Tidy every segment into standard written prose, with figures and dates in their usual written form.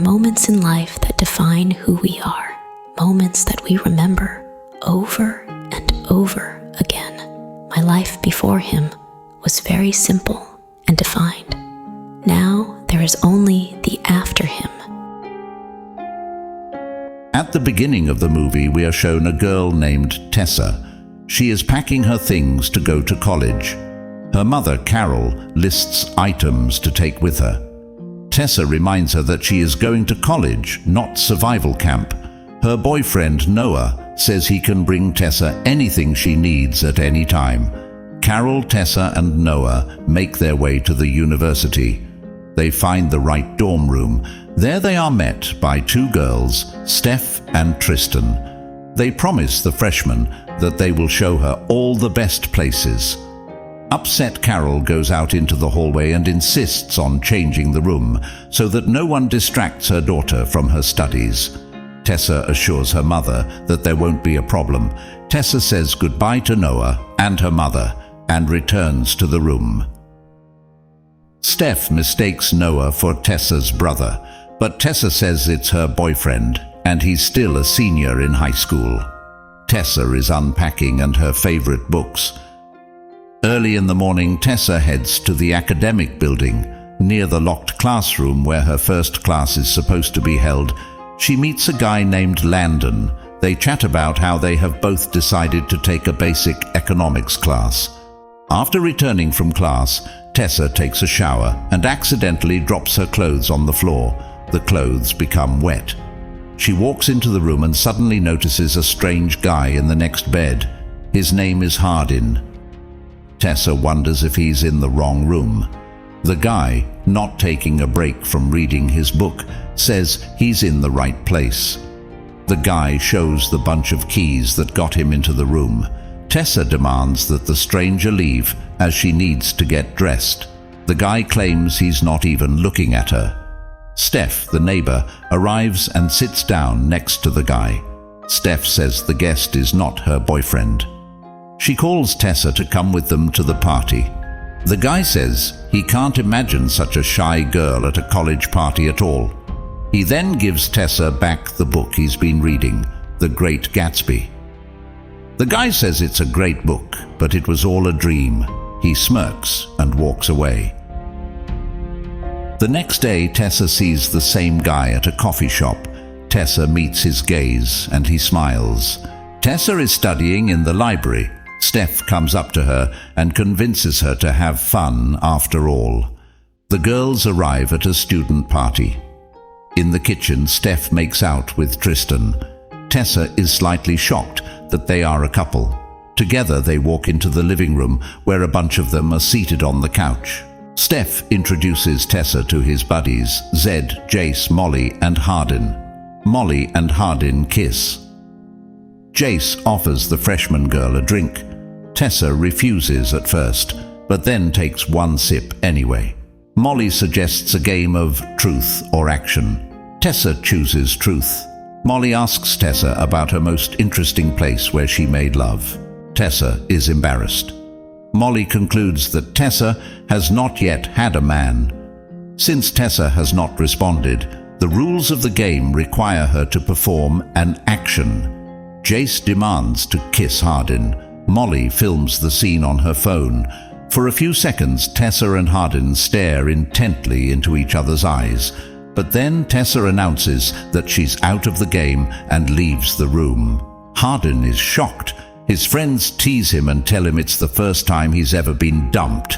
moments in life that define who we are, moments that we remember over and over again. My life before him was very simple and defined. Now there is only the after him. At the beginning of the movie, we are shown a girl named Tessa. She is packing her things to go to college. Her mother, Carol, lists items to take with her. Tessa reminds her that she is going to college, not survival camp. Her boyfriend, Noah, says he can bring Tessa anything she needs at any time. Carol, Tessa, and Noah make their way to the university. They find the right dorm room. There they are met by two girls, Steph and Tristan. They promise the freshman that they will show her all the best places. Upset Carol goes out into the hallway and insists on changing the room so that no one distracts her daughter from her studies. Tessa assures her mother that there won't be a problem. Tessa says goodbye to Noah and her mother and returns to the room. Steph mistakes Noah for Tessa's brother, but Tessa says it's her boyfriend and he's still a senior in high school. Tessa is unpacking and her favorite books. Early in the morning, Tessa heads to the academic building. Near the locked classroom where her first class is supposed to be held, she meets a guy named Landon. They chat about how they have both decided to take a basic economics class. After returning from class, Tessa takes a shower and accidentally drops her clothes on the floor. The clothes become wet. She walks into the room and suddenly notices a strange guy in the next bed. His name is Hardin. Tessa wonders if he's in the wrong room. The guy, not taking a break from reading his book, says he's in the right place. The guy shows the bunch of keys that got him into the room. Tessa demands that the stranger leave as she needs to get dressed. The guy claims he's not even looking at her. Steph, the neighbor, arrives and sits down next to the guy. Steph says the guest is not her boyfriend. She calls Tessa to come with them to the party. The guy says he can't imagine such a shy girl at a college party at all. He then gives Tessa back the book he's been reading, The Great Gatsby. The guy says it's a great book, but it was all a dream. He smirks and walks away. The next day, Tessa sees the same guy at a coffee shop. Tessa meets his gaze and he smiles. Tessa is studying in the library. Steph comes up to her and convinces her to have fun after all. The girls arrive at a student party. In the kitchen, Steph makes out with Tristan. Tessa is slightly shocked that they are a couple. Together they walk into the living room where a bunch of them are seated on the couch. Steph introduces Tessa to his buddies, Zed, Jace, Molly, and Hardin. Molly and Hardin kiss. Jace offers the freshman girl a drink. Tessa refuses at first, but then takes one sip anyway. Molly suggests a game of truth or action. Tessa chooses truth. Molly asks Tessa about her most interesting place where she made love. Tessa is embarrassed. Molly concludes that Tessa has not yet had a man. Since Tessa has not responded, the rules of the game require her to perform an action. Jace demands to kiss Hardin. Molly films the scene on her phone. For a few seconds, Tessa and Hardin stare intently into each other's eyes, but then Tessa announces that she's out of the game and leaves the room. Hardin is shocked. His friends tease him and tell him it's the first time he's ever been dumped.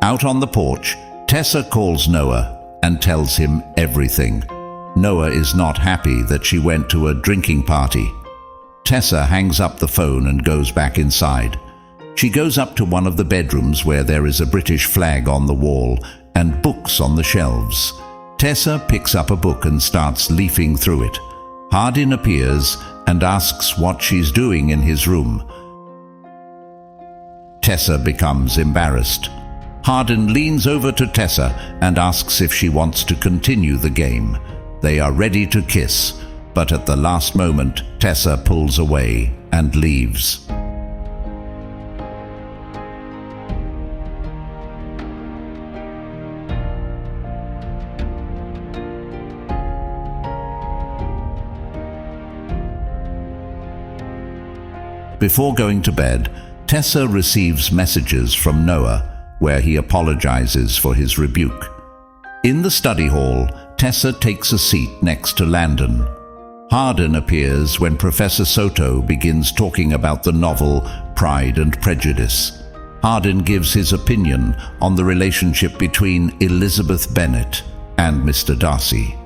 Out on the porch, Tessa calls Noah and tells him everything. Noah is not happy that she went to a drinking party. Tessa hangs up the phone and goes back inside. She goes up to one of the bedrooms where there is a British flag on the wall and books on the shelves. Tessa picks up a book and starts leafing through it. Hardin appears and asks what she's doing in his room. Tessa becomes embarrassed. Hardin leans over to Tessa and asks if she wants to continue the game. They are ready to kiss, but at the last moment, Tessa pulls away and leaves. Before going to bed, Tessa receives messages from Noah where he apologizes for his rebuke. In the study hall, Tessa takes a seat next to Landon. Hardin appears when Professor Soto begins talking about the novel Pride and Prejudice. Hardin gives his opinion on the relationship between Elizabeth Bennet and Mr. Darcy.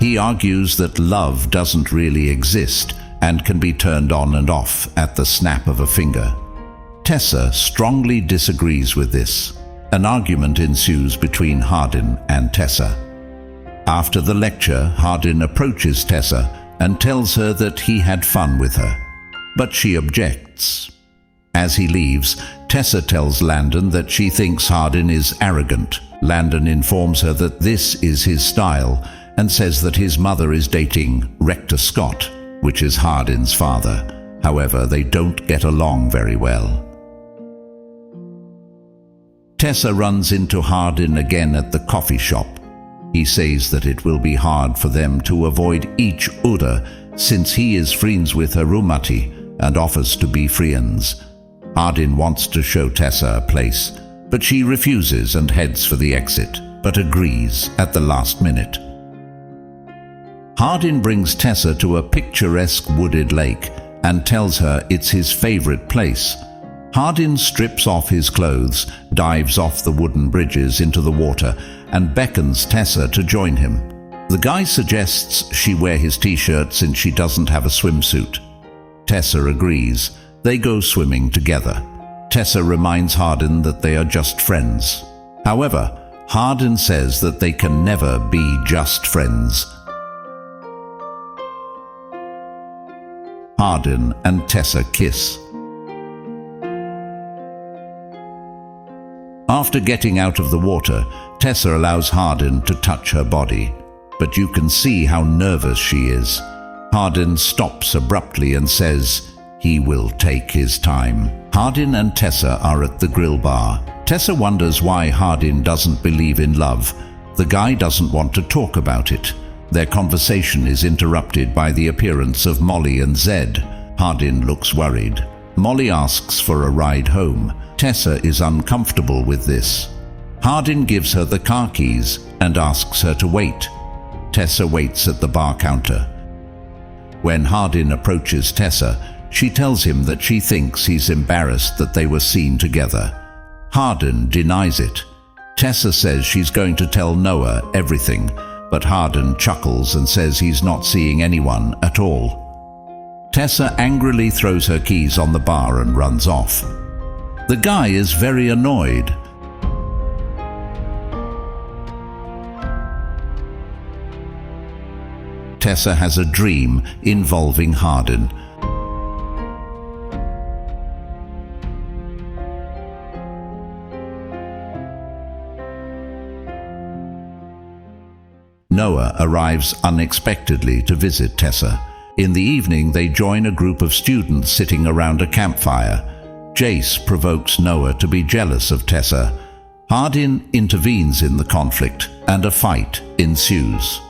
He argues that love doesn't really exist and can be turned on and off at the snap of a finger. Tessa strongly disagrees with this. An argument ensues between Hardin and Tessa. After the lecture, Hardin approaches Tessa and tells her that he had fun with her, but she objects. As he leaves, Tessa tells Landon that she thinks Hardin is arrogant. Landon informs her that this is his style and says that his mother is dating Rector Scott, which is Hardin's father. However, they don't get along very well. Tessa runs into Hardin again at the coffee shop. He says that it will be hard for them to avoid each other since he is friends with Harumati and offers to be friends. Hardin wants to show Tessa a place, but she refuses and heads for the exit, but agrees at the last minute. Hardin brings Tessa to a picturesque wooded lake and tells her it's his favorite place. Hardin strips off his clothes, dives off the wooden bridges into the water, and beckons Tessa to join him. The guy suggests she wear his t-shirt since she doesn't have a swimsuit. Tessa agrees. They go swimming together. Tessa reminds Hardin that they are just friends. However, Hardin says that they can never be just friends. Hardin and Tessa kiss. After getting out of the water, Tessa allows Hardin to touch her body, but you can see how nervous she is. Hardin stops abruptly and says he will take his time. Hardin and Tessa are at the grill bar. Tessa wonders why Hardin doesn't believe in love. The guy doesn't want to talk about it. Their conversation is interrupted by the appearance of Molly and Zed. Hardin looks worried. Molly asks for a ride home. Tessa is uncomfortable with this. Hardin gives her the car keys and asks her to wait. Tessa waits at the bar counter. When Hardin approaches Tessa, she tells him that she thinks he's embarrassed that they were seen together. Hardin denies it. Tessa says she's going to tell Noah everything, but Hardin chuckles and says he's not seeing anyone at all. Tessa angrily throws her keys on the bar and runs off. The guy is very annoyed. Tessa has a dream involving Hardin. Noah arrives unexpectedly to visit Tessa. In the evening, they join a group of students sitting around a campfire. Jace provokes Noah to be jealous of Tessa. Hardin intervenes in the conflict, and a fight ensues.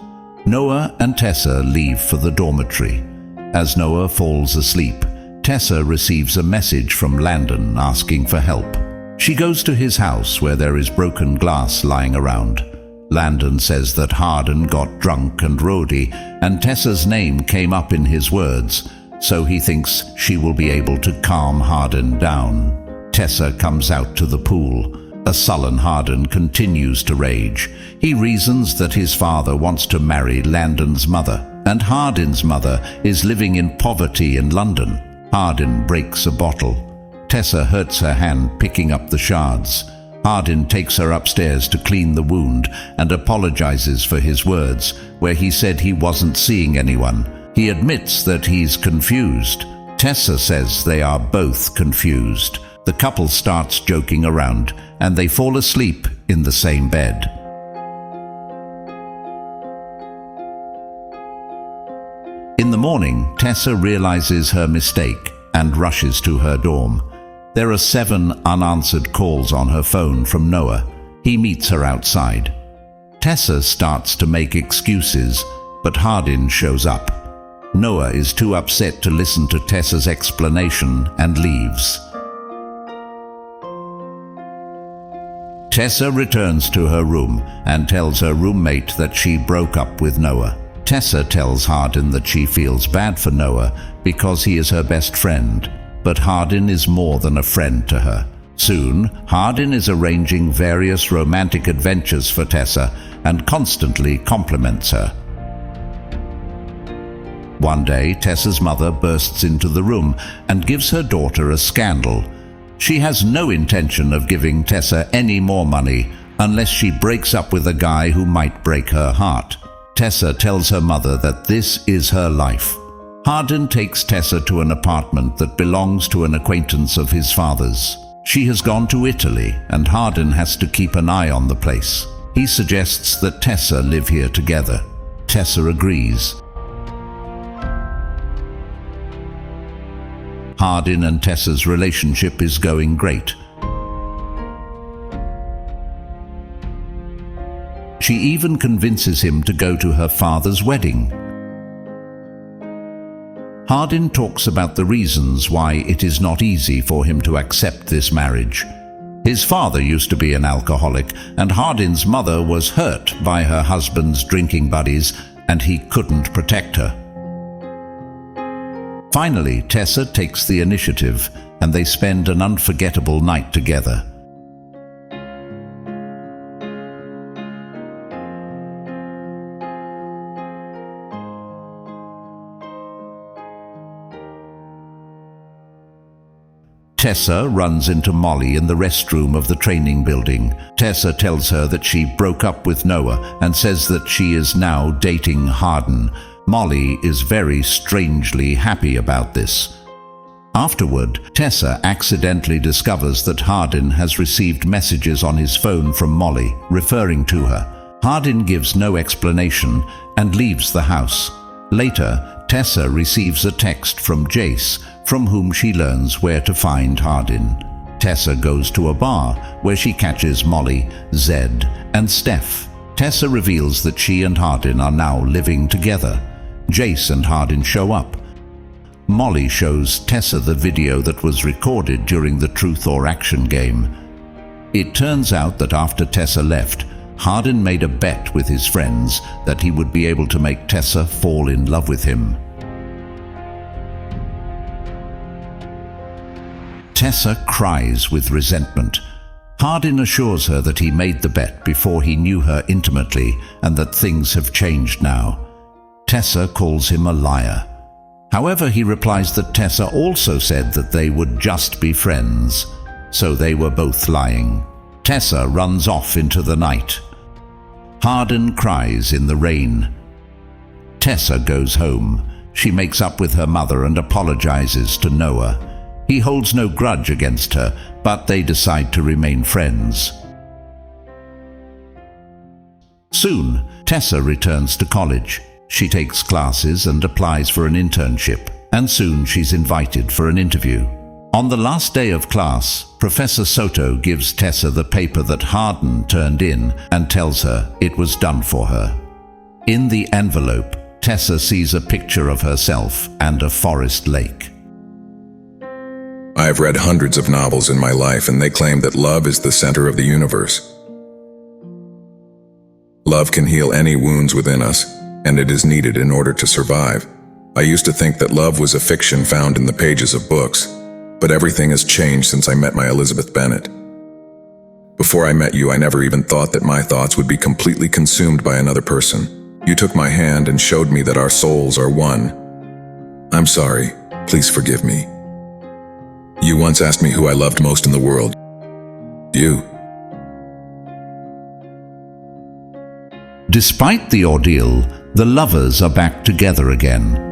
Noah and Tessa leave for the dormitory. As Noah falls asleep, Tessa receives a message from Landon asking for help. She goes to his house where there is broken glass lying around. Landon says that Hardin got drunk and rowdy, and Tessa's name came up in his words, so he thinks she will be able to calm Hardin down. Tessa comes out to the pool. A sullen Hardin continues to rage. He reasons that his father wants to marry Landon's mother, and Hardin's mother is living in poverty in London. Hardin breaks a bottle. Tessa hurts her hand picking up the shards. Hardin takes her upstairs to clean the wound and apologizes for his words, where he said he wasn't seeing anyone. He admits that he's confused. Tessa says they are both confused. The couple starts joking around, and they fall asleep in the same bed. In the morning, Tessa realizes her mistake and rushes to her dorm. There are 7 unanswered calls on her phone from Noah. He meets her outside. Tessa starts to make excuses, but Hardin shows up. Noah is too upset to listen to Tessa's explanation and leaves. Tessa returns to her room and tells her roommate that she broke up with Noah. Tessa tells Hardin that she feels bad for Noah because he is her best friend, but Hardin is more than a friend to her. Soon, Hardin is arranging various romantic adventures for Tessa and constantly compliments her. One day, Tessa's mother bursts into the room and gives her daughter a scandal. She has no intention of giving Tessa any more money unless she breaks up with a guy who might break her heart. Tessa tells her mother that this is her life. Hardin takes Tessa to an apartment that belongs to an acquaintance of his father's. She has gone to Italy, and Hardin has to keep an eye on the place. He suggests that Tessa live here together. Tessa agrees. Hardin and Tessa's relationship is going great. She even convinces him to go to her father's wedding. Hardin talks about the reasons why it is not easy for him to accept this marriage. His father used to be an alcoholic, and Hardin's mother was hurt by her husband's drinking buddies, and he couldn't protect her. Finally, Tessa takes the initiative, and they spend an unforgettable night together. Tessa runs into Molly in the restroom of the training building. Tessa tells her that she broke up with Noah and says that she is now dating Hardin. Molly is very strangely happy about this. Afterward, Tessa accidentally discovers that Hardin has received messages on his phone from Molly, referring to her. Hardin gives no explanation and leaves the house. Later, Tessa receives a text from Jace, from whom she learns where to find Hardin. Tessa goes to a bar where she catches Molly, Zed, and Steph. Tessa reveals that she and Hardin are now living together. Jace and Hardin show up. Molly shows Tessa the video that was recorded during the Truth or Action game. It turns out that after Tessa left, Hardin made a bet with his friends that he would be able to make Tessa fall in love with him. Tessa cries with resentment. Hardin assures her that he made the bet before he knew her intimately and that things have changed now. Tessa calls him a liar. However, he replies that Tessa also said that they would just be friends, so they were both lying. Tessa runs off into the night. Hardin cries in the rain. Tessa goes home. She makes up with her mother and apologizes to Noah. He holds no grudge against her, but they decide to remain friends. Soon, Tessa returns to college. She takes classes and applies for an internship, and soon she's invited for an interview. On the last day of class, Professor Soto gives Tessa the paper that Hardin turned in and tells her it was done for her. In the envelope, Tessa sees a picture of herself and a forest lake. I have read hundreds of novels in my life, and they claim that love is the center of the universe. Love can heal any wounds within us, and it is needed in order to survive. I used to think that love was a fiction found in the pages of books, but everything has changed since I met my Elizabeth Bennet. Before I met you, I never even thought that my thoughts would be completely consumed by another person. You took my hand and showed me that our souls are one. I'm sorry. Please forgive me. You once asked me who I loved most in the world. You. Despite the ordeal, the lovers are back together again.